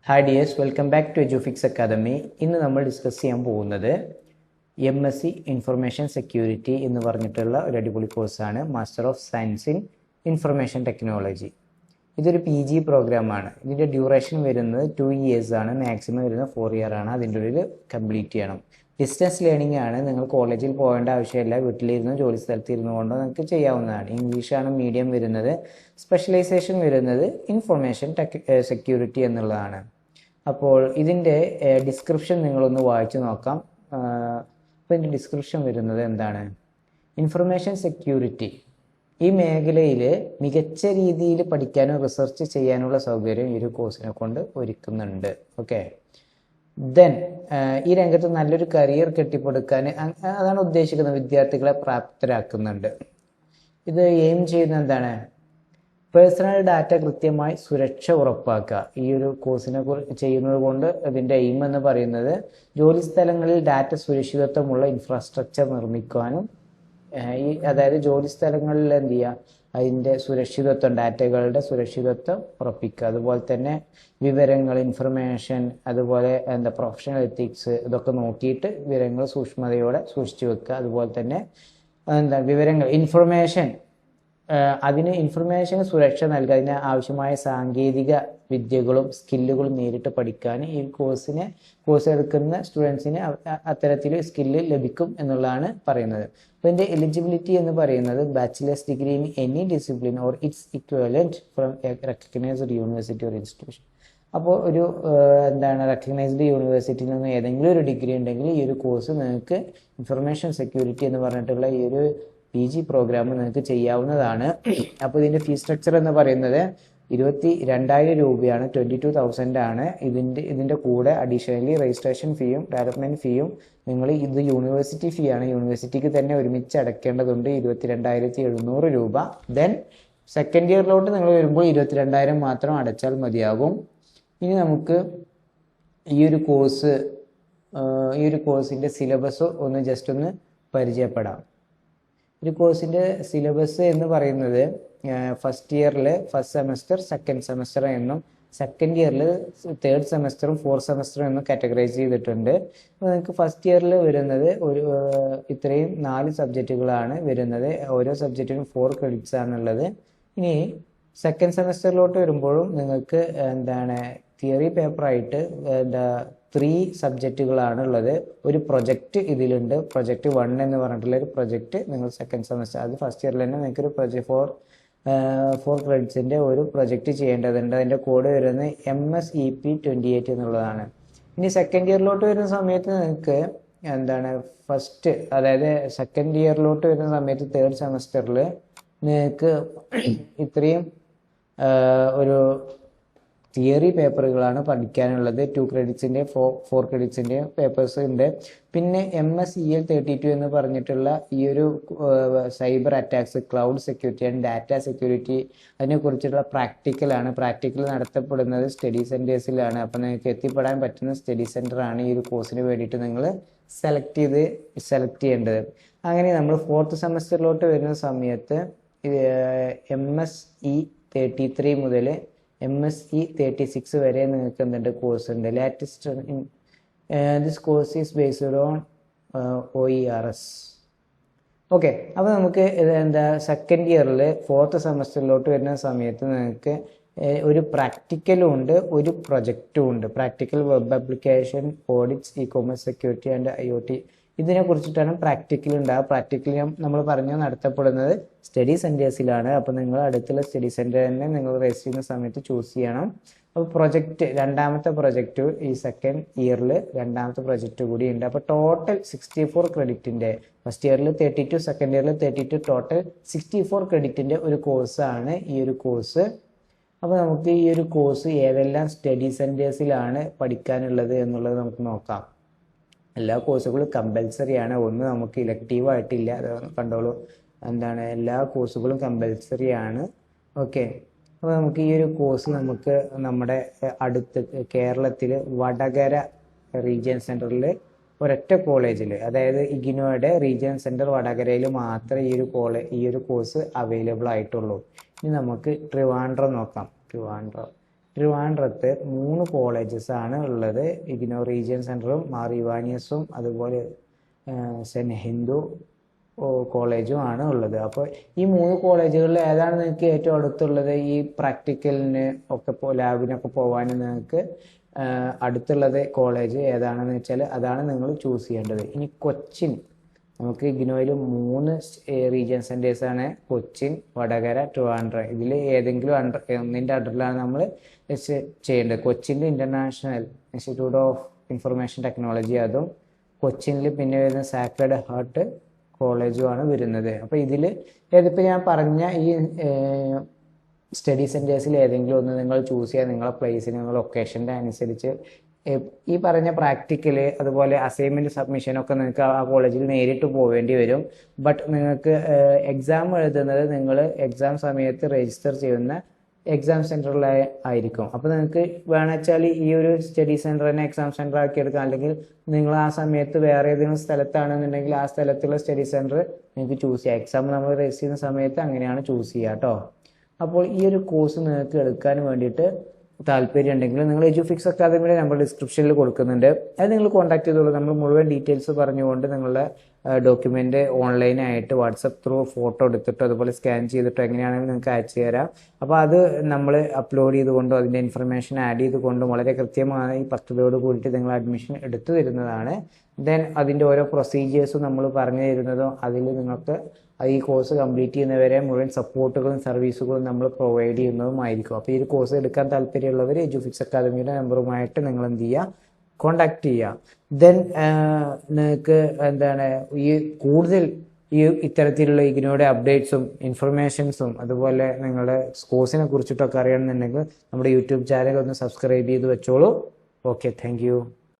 Hi dears, welcome back to Edufix academy. ഇന്ന് നമ്മൾ discuss ചെയ്യാൻ പോകുന്നത് MSc ഇൻഫർമേഷൻ സെക്യൂരിറ്റി എന്ന് പറഞ്ഞിട്ടുള്ള ഒരു അടിപൊളി കോഴ്സാണ്. Master of science in information technology. ഇതൊരു PG പ്രോഗ്രാമാണ്. ഇതിൻ്റെ ഡ്യൂറേഷൻ വരുന്നത് 2 years ആണ്. മാക്സിമം വരുന്നത് 4 year ആണ്. അതിൻ്റെ ഉള്ളിൽ കംപ്ലീറ്റ് ചെയ്യണം. ഡിസ്റ്റൻസ് ലേണിംഗ് ആണ്. നിങ്ങൾ കോളേജിൽ പോകേണ്ട ആവശ്യമില്ല. വീട്ടിലിരുന്ന് ജോലി സ്ഥലത്ത് ഇരുന്നു കൊണ്ട് നിങ്ങൾക്ക് ചെയ്യാവുന്നതാണ്. ഇംഗ്ലീഷാണ് മീഡിയം വരുന്നത്. സ്പെഷ്യലൈസേഷൻ വരുന്നത് ഇൻഫർമേഷൻ സെക്യൂരിറ്റി എന്നുള്ളതാണ്. അപ്പോൾ ഇതിൻ്റെ ഡിസ്ക്രിപ്ഷൻ നിങ്ങളൊന്ന് വായിച്ചു നോക്കാം. അപ്പോൾ ഇതിൻ്റെ ഡിസ്ക്രിപ്ഷൻ വരുന്നത് എന്താണ്? ഇൻഫർമേഷൻ സെക്യൂരിറ്റി ഈ മേഖലയിൽ മികച്ച രീതിയിൽ പഠിക്കാനും റിസർച്ച് ചെയ്യാനുള്ള സൗകര്യം ഈ ഒരു കോഴ്സിനെ കൊണ്ട് ഒരുക്കുന്നുണ്ട്. ഓക്കെ, ദെൻ ഈ രംഗത്ത് നല്ലൊരു കരിയർ കെട്ടിപ്പടുക്കാൻ അതാണ് ഉദ്ദേശിക്കുന്നത്. വിദ്യാർത്ഥികളെ പ്രാപ്തരാക്കുന്നുണ്ട്. ഇത് എയിം ചെയ്യുന്നത് എന്താണ്? പേഴ്സണൽ ഡാറ്റ കൃത്യമായി സുരക്ഷ ഉറപ്പാക്കുക. ഈ ഒരു കോഴ്സിനെ ചെയ്യുന്നത് കൊണ്ട് ഇതിൻ്റെ എയിം എന്ന് പറയുന്നത് ജോലി സ്ഥലങ്ങളിൽ ഡാറ്റ സുരക്ഷിതത്വമുള്ള ഇൻഫ്രാസ്ട്രക്ചർ നിർമ്മിക്കാനും അതായത് ജോലി സ്ഥലങ്ങളിൽ എന്ത് ചെയ്യുക, അതിൻ്റെ സുരക്ഷിതത്വം, ഡാറ്റകളുടെ സുരക്ഷിതത്വം ഉറപ്പിക്കുക. അതുപോലെ തന്നെ വിവരങ്ങൾ, ഇൻഫർമേഷൻ, അതുപോലെ പ്രൊഫഷണൽ എത്തിക്സ് ഇതൊക്കെ നോക്കിയിട്ട് വിവരങ്ങൾ സൂക്ഷ്മതയോടെ സൂക്ഷിച്ചു വെക്കുക. അതുപോലെ തന്നെ വിവരങ്ങൾ, അതിന് ഇൻഫർമേഷന് സുരക്ഷ നൽകുക. അതിന് ആവശ്യമായ സാങ്കേതിക വിദ്യകളും സ്കില്ലുകളും നേരിട്ട് പഠിക്കാൻ ഈ കോഴ്സ് എടുക്കുന്ന സ്റ്റുഡൻസിന് അത്തരത്തിൽ സ്കില്ല് ലഭിക്കും എന്നുള്ളതാണ് പറയുന്നത്. അപ്പോൾ ഇതിൻ്റെ എലിജിബിലിറ്റി എന്ന് പറയുന്നത് bachelors degree in any discipline or its equivalent from a recognised university or institution. അപ്പോൾ ഒരു റെക്കഗ്നൈസ്ഡ് യൂണിവേഴ്സിറ്റിയിൽ നിന്ന് ഏതെങ്കിലും ഒരു ഡിഗ്രി ഉണ്ടെങ്കിൽ ഈ ഒരു കോഴ്സ് നിങ്ങൾക്ക് ഇൻഫർമേഷൻ സെക്യൂരിറ്റി എന്ന് പറഞ്ഞിട്ടുള്ള ഈ ഒരു PG പ്രോഗ്രാം നിങ്ങൾക്ക് ചെയ്യാവുന്നതാണ്. അപ്പോൾ ഇതിൻ്റെ ഫീസ് സ്ട്രക്ചർ എന്ന് പറയുന്നത് 22,000 രൂപയാണ്. 22,000 ആണ്. ഇതിൻ്റെ കൂടെ അഡീഷണലി രജിസ്ട്രേഷൻ ഫീയും ഡെവലപ്മെൻറ്റ് ഫീയും നിങ്ങൾ ഇത് യൂണിവേഴ്സിറ്റി ഫീ ആണ്. യൂണിവേഴ്സിറ്റിക്ക് തന്നെ ഒരുമിച്ച് അടയ്ക്കേണ്ടതുണ്ട്, 22,700 രൂപ. ദെൻ സെക്കൻഡ് ഇയറിലോട്ട് നിങ്ങൾ വരുമ്പോൾ 22,000 മാത്രം അടച്ചാൽ മതിയാകും. ഇനി നമുക്ക് ഈ ഒരു കോഴ്സിൻ്റെ സിലബസ് ജസ്റ്റ് ഒന്ന് പരിചയപ്പെടാം. ഒരു കോഴ്സിൻ്റെ സിലബസ് എന്ന് പറയുന്നത് ഫസ്റ്റ് ഇയറിൽ ഫസ്റ്റ് സെമസ്റ്റർ, സെക്കൻഡ് സെമസ്റ്റർ എന്നും സെക്കൻഡ് ഇയറിൽ തേർഡ് സെമസ്റ്ററും ഫോർത്ത് സെമസ്റ്ററും എന്നും കാറ്റഗറൈസ് ചെയ്തിട്ടുണ്ട്. അപ്പോൾ നിങ്ങൾക്ക് ഫസ്റ്റ് ഇയറിൽ വരുന്നത് ഇത്രയും 4 സബ്ജക്റ്റുകളാണ് വരുന്നത്. ഓരോ സബ്ജക്റ്റിനും 4 credits ആണുള്ളത്. ഇനി സെക്കൻഡ് സെമസ്റ്ററിലോട്ട് വരുമ്പോഴും നിങ്ങൾക്ക് തിയറി പേപ്പറായിട്ട് 3 സബ്ജക്റ്റുകളാണ് ഉള്ളത്. ഒരു പ്രൊജക്റ്റ് ഇതിലുണ്ട്. പ്രൊജക്റ്റ് 1 എന്ന് പറഞ്ഞിട്ടുള്ള ഒരു പ്രൊജക്റ്റ് നിങ്ങൾ സെക്കൻഡ് സെമസ്റ്റർ, അത് ഫസ്റ്റ് ഇയറിൽ തന്നെ നിങ്ങൾക്ക് ഒരു പ്രൊജക്റ്റ് 4 ക്രെഡിറ്റ്സിൻ്റെ ഒരു പ്രൊജക്റ്റ് ചെയ്യേണ്ടതുണ്ട്. അതിൻ്റെ കോഡ് വരുന്നത് MSEP28 എന്നുള്ളതാണ്. ഇനി സെക്കൻഡ് ഇയറിലോട്ട് വരുന്ന സമയത്ത് നിങ്ങൾക്ക് സെക്കൻഡ് ഇയറിലോട്ട് വരുന്ന സമയത്ത് തേർഡ് സെമസ്റ്ററിൽ നിങ്ങൾക്ക് ഇത്രയും ഒരു തിയറി പേപ്പറുകളാണ് പഠിക്കാനുള്ളത്. 2 creditsൻ്റെ 4 creditsൻ്റെ പേപ്പേഴ്സ് ഉണ്ട്. പിന്നെ MSEL32 എന്ന് പറഞ്ഞിട്ടുള്ള ഈ ഒരു cyber attacks, cloud security and data security, അതിനെക്കുറിച്ചുള്ള പ്രാക്ടിക്കലാണ്. Practical നടത്തപ്പെടുന്നത് study സെൻറ്റേഴ്സിലാണ്. അപ്പോൾ നിങ്ങൾക്ക് എത്തിപ്പെടാൻ പറ്റുന്ന സ്റ്റഡി സെൻറ്ററാണ് ഈ ഒരു കോഴ്സിന് വേണ്ടിയിട്ട് നിങ്ങൾ സെലക്ട് ചെയ്യേണ്ടത്. അങ്ങനെ നമ്മൾ 4th സെമസ്റ്ററിലോട്ട് വരുന്ന സമയത്ത് MSE33 മുതൽ MSE36 വരെ നിങ്ങൾക്ക് കോഴ്സ് ഉണ്ട്. Latest this course is based on OERS. Okay, അപ്പോൾ നമുക്ക് സെക്കൻഡ് ഇയറിൽ 4th സെമസ്റ്ററിലോട്ട് വരുന്ന സമയത്ത് നിങ്ങൾക്ക് ഒരു പ്രാക്ടിക്കലും ഉണ്ട്, ഒരു പ്രൊജക്റ്റും ഉണ്ട്. Practical web application, audits, e-commerce security and IoT, ഇതിനെ കുറിച്ചിട്ടാണ് പ്രാക്ടിക്കൽ ഉണ്ടാകുക. പ്രാക്ടിക്കൽ നമ്മൾ നടത്തപ്പെടുന്നത് സ്റ്റഡി സെൻറ്റേഴ്സിലാണ്. അപ്പോൾ നിങ്ങൾ അടുത്തുള്ള സ്റ്റഡി സെൻറ്റർ തന്നെ നിങ്ങൾ രജിസ്റ്റർ ചെയ്യുന്ന സമയത്ത് ചൂസ് ചെയ്യണം. അപ്പോൾ രണ്ടാമത്തെ പ്രൊജക്റ്റ് ഈ സെക്കൻഡ് ഇയറിൽ രണ്ടാമത്തെ പ്രൊജക്റ്റ് കൂടി ഉണ്ട്. അപ്പോൾ ടോട്ടൽ 64 ക്രെഡിറ്റിൻ്റെ, ഫസ്റ്റ് ഇയറിൽ 32, സെക്കൻഡ് ഇയറിൽ 32, ടോട്ടൽ 64 ക്രെഡിറ്റിൻ്റെ ഒരു കോഴ്സാണ് ഈ ഒരു കോഴ്സ്. അപ്പോൾ നമുക്ക് ഈ ഒരു കോഴ്സ് ഏതെല്ലാം സ്റ്റഡി സെൻറ്റേഴ്സിലാണ് പഠിക്കാനുള്ളത് എന്നുള്ളത് നമുക്ക് നോക്കാം. എല്ലാ കോഴ്സുകളും കമ്പൽസറി ആണ്. ഒന്ന് നമുക്ക് ഇലക്റ്റീവ് ആയിട്ടില്ല, അത് കണ്ടോളൂ. എല്ലാ കോഴ്സുകളും കമ്പൽസറി ആണ്. ഓക്കെ, അപ്പോൾ നമുക്ക് ഈ ഒരു കോഴ്സ് നമ്മുടെ അടുത്ത് വടകര റീജിയൻ സെൻറ്ററിൽ ഒരൊറ്റ കോളേജിൽ, അതായത് ഇഗ്നോയുടെ റീജിയൻ സെൻറ്റർ വടകരയിൽ മാത്രമേ ഈ ഒരു കോഴ്സ് അവൈലബിൾ ആയിട്ടുള്ളൂ. ഇനി നമുക്ക് ട്രിവാൻഡ്രം നോക്കാം. ട്രിവാൻഡ്രത്ത് 3 കോളേജസ് ആണ് ഉള്ളത്. ഇഗ്നോ റീജിയൻ സെൻറ്ററും മാർ ഇവാനിയസും അതുപോലെ സെൻറ്റ് ഹിന്ദു കോളേജും ആണ് ഉള്ളത്. അപ്പോൾ ഈ 3 കോളേജുകളിൽ ഏതാണ് നിങ്ങൾക്ക് ഏറ്റവും അടുത്തുള്ളത്? ഈ പ്രാക്ടിക്കലിന് ഒക്കെ ലാബിനൊക്കെ പോകാൻ നിങ്ങൾക്ക് അടുത്തുള്ളത് കോളേജ് ഏതാണെന്ന് വെച്ചാൽ അതാണ് നിങ്ങൾ ചൂസ് ചെയ്യേണ്ടത്. ഇനി കൊച്ചിൻ, നമുക്ക് ഇഗ്നോയിൽ 3 റീജിയൻ സെൻറ്റേഴ്സാണ്, കൊച്ചിൻ, വടകര, ട്രിവാൻഡ്രം. ഇതിൽ ഏതെങ്കിലും ഒന്നിൻ്റെ അണ്ടറിലാണ് നമ്മൾ ചെയ്യേണ്ടത്. കൊച്ചിൻ്റെ international institute of information technology അതും, കൊച്ചിനിൽ പിന്നെ വരുന്ന സാക്രഡ് ഹാർട്ട് കോളേജുമാണ് വരുന്നത്. അപ്പോൾ ഇതിൽ ഏതിപ്പോൾ ഞാൻ പറഞ്ഞ ഈ സ്റ്റഡി സെൻറ്റേഴ്സിൽ ഏതെങ്കിലും ഒന്ന് നിങ്ങൾ ചൂസ് ചെയ്യുക. നിങ്ങളെ പ്ലേസിന് നിങ്ങളുടെ ലൊക്കേഷൻ്റെ അനുസരിച്ച് ഈ പറഞ്ഞ പ്രാക്ടിക്കല് അതുപോലെ അസൈൻമെൻറ്റ് സബ്മിഷനൊക്കെ നിങ്ങൾക്ക് ആ കോളേജിൽ നേരിട്ട് പോവേണ്ടി വരും. ബട്ട് നിങ്ങൾക്ക് എക്സാം എഴുതുന്നത് നിങ്ങൾ എക്സാം സമയത്ത് രജിസ്റ്റർ ചെയ്യുന്ന എക്സാം സെൻറ്ററിലായിരിക്കും. അപ്പോൾ നിങ്ങൾക്ക് വേണമെച്ചാൽ ഈ ഒരു സ്റ്റഡി സെൻറ്റർ തന്നെ എക്സാം സെൻറ്റർ ആക്കി എടുക്കാം. അല്ലെങ്കിൽ നിങ്ങൾ ആ സമയത്ത് വേറെ ഏതെങ്കിലും സ്ഥലത്താണെന്നുണ്ടെങ്കിൽ ആ സ്ഥലത്തുള്ള സ്റ്റഡി സെൻറ്റർ നിങ്ങൾക്ക് ചൂസ് ചെയ്യാം. എക്സാം നമ്മൾ രജിസ്റ്റർ ചെയ്യുന്ന സമയത്ത് അങ്ങനെയാണ് ചൂസ് ചെയ്യുക കേട്ടോ. അപ്പോൾ ഈ ഒരു കോഴ്സ് നിങ്ങൾക്ക് എടുക്കാൻ വേണ്ടിയിട്ട് താല്പര്യം ഉണ്ടെങ്കിൽ നിങ്ങൾ എഡ്യൂഫിക്സ് അക്കാദമിയുടെ നമ്പർ ഡിസ്ക്രിപ്ഷനിൽ കൊടുക്കുന്നുണ്ട്. അത് നിങ്ങൾ കോൺടാക്ട് ചെയ്തോളൂ. നമ്മൾ മുഴുവൻ ഡീറ്റെയിൽസ് പറഞ്ഞുകൊണ്ട് നിങ്ങളുടെ ഡോക്യുമെൻ്റ് ഓൺലൈനായിട്ട് വാട്സപ്പ് ത്രൂ ഫോട്ടോ എടുത്തിട്ടോ അതുപോലെ സ്കാൻ ചെയ്തിട്ടോ എങ്ങനെയാണെങ്കിലും നിങ്ങൾക്ക് അയച്ചു തരാം. അപ്പോൾ അത് നമ്മൾ അപ്ലോഡ് ചെയ്തുകൊണ്ടോ അതിൻ്റെ ഇൻഫർമേഷൻ ആഡ് ചെയ്തുകൊണ്ടും വളരെ കൃത്യമായി പക്വതയോട് കൂടിയിട്ട് നിങ്ങൾ അഡ്മിഷൻ എടുത്തു തരുന്നതാണ്. ദെൻ അതിൻ്റെ ഓരോ പ്രൊസീജിയേഴ്സും നമ്മൾ പറഞ്ഞു തരുന്നതും അതിൽ നിങ്ങൾക്ക് ഈ കോഴ്സ് കംപ്ലീറ്റ് ചെയ്യുന്നവരെ മുഴുവൻ സപ്പോർട്ടുകളും സർവീസുകളും നമ്മൾ പ്രൊവൈഡ് ചെയ്യുന്നതുമായിരിക്കും. അപ്പോൾ ഈ ഒരു കോഴ്സ് എടുക്കാൻ താല്പര്യമുള്ളവർ എഡ്യൂഫിക്സ് അക്കാദമിയുടെ നമ്പറുമായിട്ട് നിങ്ങൾ എന്ത് ചെയ്യുക, കോണ്ടാക്ട് ചെയ്യുക. ദെൻ നിങ്ങൾക്ക് എന്താണ് ഈ കൂടുതൽ ഈ ഇത്തരത്തിലുള്ള ഇഗ്നോയുടെ അപ്ഡേറ്റ്സും ഇൻഫർമേഷൻസും അതുപോലെ നിങ്ങളുടെ കോഴ്സിനെ കുറിച്ചിട്ടൊക്കെ അറിയണമെന്നുണ്ടെങ്കിൽ നമ്മുടെ യൂട്യൂബ് ചാനൽ ഒന്ന് സബ്സ്ക്രൈബ് ചെയ്ത് വെച്ചോളൂ. Okay, thank you.